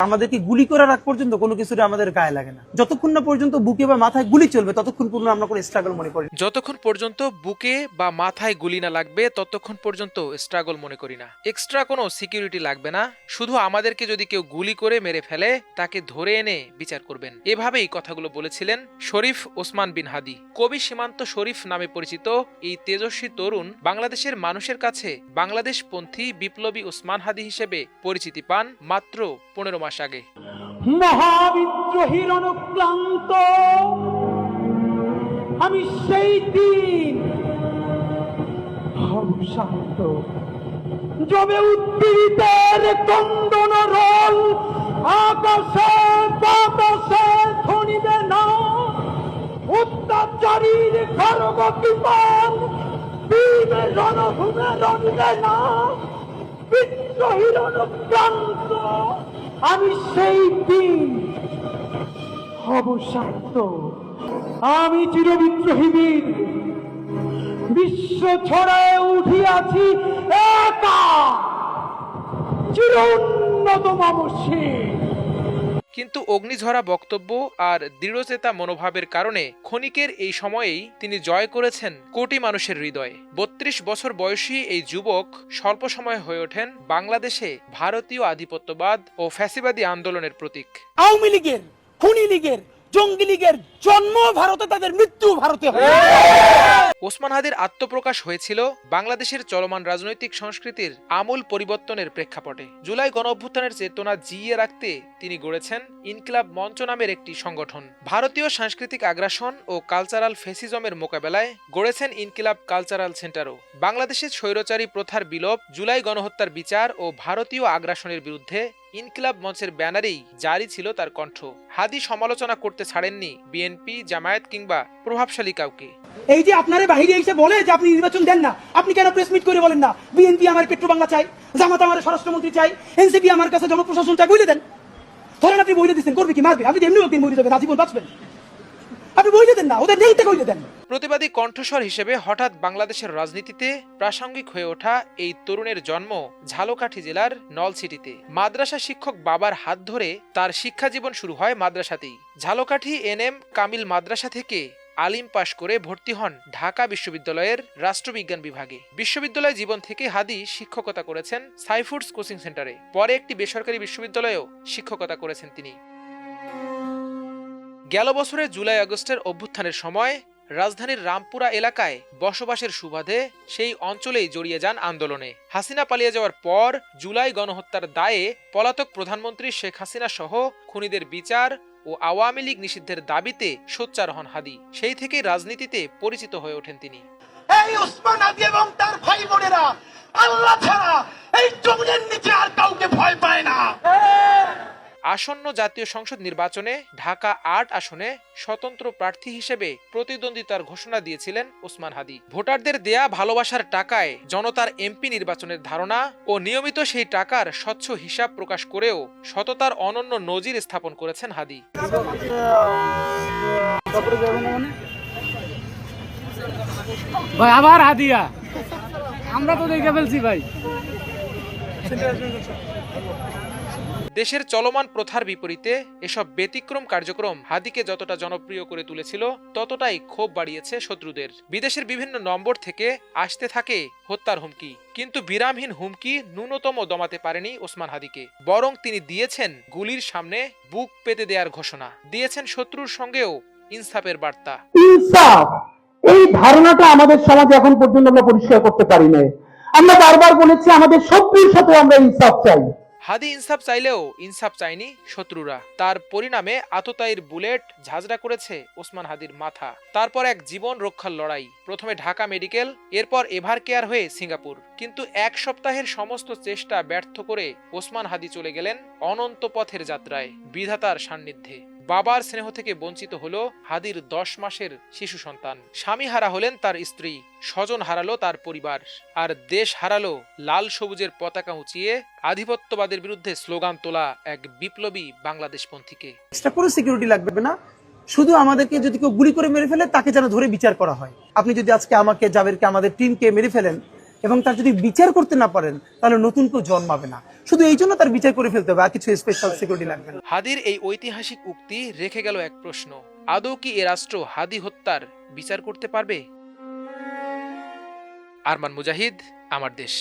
আমাদেরকে গুলি করার আগ পর্যন্ত কোনো কিছুটা আমাদের গায়ে লাগে না। যতক্ষণ না পর্যন্ত বুকে বা মাথায় গুলি চলবে ততক্ষণ পর্যন্ত আমরা কোনো স্ট্রাগল মনে করি। যতক্ষণ পর্যন্ত বুকে বা মাথায় গুলি না লাগবে ততক্ষণ পর্যন্ত স্ট্রাগল মনে করি না। এক্সট্রা কোনো সিকিউরিটি লাগবে না, শুধু আমাদেরকে যদি কেউ গুলি করে মেরে ফেলে তাকে ধরে এনে বিচার করবেন। এভাবেই কথাগুলো বলেছিলেন শরীফ ওসমান বিন হাদি। কবি সীমান্ত শরীফ নামে পরিচিত এই তেজস্বী তরুণ বাংলাদেশের মানুষের কাছে বাংলাদেশপন্থী বিপ্লবী ওসমান হাদি হিসেবে পরিচিতি পান মাত্র 15 মাস আগে। মহাবিদ্রোহীর অনুক্লান্ত আমি সেই দিন শান্ত যবে উদ্দীপিতের কন্দন রোল আকাশে বাতাসে ধ্বনিবে না, অত্যাচারীর খড়গ বিমান বীর রণভূমে রণিবে না, বিদ্রোহীর অনুক্রান্ত আমি সেই দিন হব শান্ত। আমি চিরবিদ্রোহী বীর, বিশ্ব ছড়ায় উঠিয়াছি একা, চির উন্নত মামসী। কিন্তু অগ্নিঝরা বক্তব্য আর দৃঢ়চেতা মনোভাবের কারণে ক্ষণিকের এই সময়েই তিনি জয় করেছেন কোটি মানুষের হৃদয়। 32 বছর বয়সী এই যুবক স্বল্প সময়ে হয়ে ওঠেন বাংলাদেশে ভারতীয় আধিপত্যবাদ ও ফ্যাসিবাদী আন্দোলনের প্রতীক। আওয়ামী লীগের, খুনি লীগের, জঙ্গি লীগের জন্ম ভারতে, তাদের মৃত্যু ভারতে হবে। ওসমান হাদির আত্মপ্রকাশ হয়েছিল বাংলাদেশের চলমান রাজনৈতিক সংস্কৃতির আমূল পরিবর্তনের প্রেক্ষাপটে। জুলাই গণঅভ্যুত্থানের চেতনা জিইয়ে রাখতে তিনি গড়েছেন ইনকিলাব মঞ্চ নামের একটি সংগঠন। ভারতীয় সাংস্কৃতিক আগ্রাসন ও কালচারাল ফেসিজমের মোকাবেলায় গড়েছেন ইনকিলাব কালচারাল সেন্টারও। বাংলাদেশের স্বৈরচারী প্রথার বিলোপ, জুলাই গণহত্যার বিচার ও ভারতীয় আগ্রাসনের বিরুদ্ধে ইনকিলাব মঞ্চের ব্যানারেই জারি ছিল তার কণ্ঠ। হাদি সমালোচনা করতে ছাড়েননি বিএনপি, জামায়াত কিংবা প্রভাবশালী কাউকে। এই যে আপনারে বাহিরে এসে বলে যে আপনি নির্বাচন দেন না, আপনি কেন প্রেস মিট করে বলেন না বিএনপি আমার পেট্রো বাংলা চাই, জামাত আমার স্বরাষ্ট্রমন্ত্রী চাই, এনসিপি আমার কাছে জনপ্রশাসন চাই, বলে দেন। ধরেন আপনি বইলে দিচ্ছেন, করবে কি? মারবে। আপনি এমনি একদিন মরে যাবেন, আজীবন বাঁচবেন। আপনি বইলে দেন না, ওদের নেইতে কইলে দেন। প্রতিবাদী কণ্ঠস্বর হিসেবে হঠাৎ বাংলাদেশের রাজনীতিতে প্রাসঙ্গিক হয়ে ওঠা এই তরুণের জন্ম ঝালকাঠি জেলার নলছিটিতে। মাদ্রাসা শিক্ষক বাবার হাত ধরে তার শিক্ষা জীবন শুরু হয় মাদ্রাসাতেই। ঝালকাঠি এনএম কামিল মাদ্রাসা থেকে আলিম পাশ করে ভর্তি হন ঢাকা বিশ্ববিদ্যালয়ের রাষ্ট্রবিজ্ঞান বিভাগে। বিশ্ববিদ্যালয় জীবন থেকে হাদি শিক্ষকতা করেছেন সাইফুডস কোচিং সেন্টারে। পরে একটি বেসরকারি বিশ্ববিদ্যালয়েও শিক্ষকতা করেছেন তিনি। গেল বছরের জুলাই আগস্টের অভ্যুত্থানের সময় রাজধানীর রামপুরা এলাকায় বসবাসের সুবাদে সেই অঞ্চলেই জড়িয়ে যান আন্দোলনে। হাসিনা পালিয়ে যাওয়ার পর জুলাই গণহত্যার দায়ে পলাতক প্রধানমন্ত্রী শেখ হাসিনা সহ খুনিদের বিচার ও আওয়ামী লীগ নিষিদ্ধের দাবিতে সোচ্চার হন হাদি। সেই থেকেই রাজনীতিতে পরিচিত হয়ে ওঠেন তিনি। এই ওসমান হাদি এবং তার ভাই বোনেরা আল্লাহ ছাড়া এই জমিনের নিচে আর কাউকে ভয় পায় না। আসন্ন জাতীয় সংসদ নির্বাচনে ঢাকা ৮ আসনে স্বতন্ত্র প্রার্থী হিসেবে প্রতিদ্বন্দ্বিতার ঘোষণা দিয়েছিলেন ওসমান হাদি। ভোটারদের দেয়া ভালোবাসার টাকায় জনতার এমপি নির্বাচনের ধারণা ও নিয়মিত সেই টাকার স্বচ্ছ হিসাব প্রকাশ করেও সততার অনন্য নজির স্থাপন করেছেন হাদি। ভাই আবার হাদিয়া, আমরা তো দেখে ফেলছি ভাই। দেশের চলমান প্রথার বিপরীতে এসব ব্যতিক্রম কার্যক্রম হাদিকে যতটা জনপ্রিয় করে তুলেছিল ততটাই ক্ষোভ বাড়িয়েছে শত্রুদের। বিদেশের বিভিন্ন নম্বর থেকে আসতে থাকে হত্যার হুমকি, কিন্তু বিরামহীন হুমকি ন্যূনতম দমাতে পারেনি ওসমান হাদিকে। বরং তিনি দিয়েছেন গুলির সামনে বুক পেতে দেওয়ার ঘোষণা, দিয়েছেন শত্রুর সঙ্গেও ইনসাফের বার্তা। ইনসাফ, এই ধারণাটা আমাদের সমাজে এখন পর্যন্ত আমরা পরিষ্কার করতে পারি না। আমরা বারবার বলেছি আমাদের শত্রুর সাথে আমরা ইনসাফ চাই। হাদি ইনসাফ চাইলেও ইনসাফ চায়নি শত্রুরা। তার পরিণামে আততায়ীর বুলেট ঝাঁঝরা করেছে ওসমান হাদির মাথা। তারপর এক জীবন রক্ষার লড়াই, প্রথমে ঢাকা মেডিকেল, এরপর এভার কেয়ার হয়ে সিঙ্গাপুর। কিন্তু এক সপ্তাহের সমস্ত চেষ্টা ব্যর্থ করে ওসমান হাদি চলে গেলেন অনন্ত পথের যাত্রায়, বিধাতার সান্নিধ্যে। বাবার স্নেহ থেকে বঞ্চিত হলো হাদির 10 মাসের শিশু সন্তান। স্বামী হারা হলেন তার স্ত্রী, স্বজন হারালো তার পরিবার, আর দেশ হারালো লাল সবুজের পতাকা উঁচিয়ে আধিপত্যবাদের বিরুদ্ধে স্লোগান তোলা এক বিপ্লবী বাংলাদেশপন্থীকে। এক্সট্রা কোনো সিকিউরিটি লাগবে না, শুধু আমাদেরকে যদি কেউ গুলি করে মেরে ফেলে তাকে যেন ধরে বিচার করা হয়। আপনি যদি আজকে আমাকে, জাবেরকে, আমাদের টিমকে মেরে ফেলেন, এবং তার যদি বিচার করতে না পারেন তাহলে নতুন কেউ জন্মাবে না। শুধু এই জন্য তার বিচার করে ফেলতে হবে, আর কিছু স্পেশাল সিকিউরিটি লাগবে না। হাদির এই ঐতিহাসিক উক্তি রেখে গেল এক প্রশ্ন, আদৌ কি এ রাষ্ট্র হাদি হত্যার বিচার করতে পারবে? আরমান মুজাহিদ, আমার দেশ।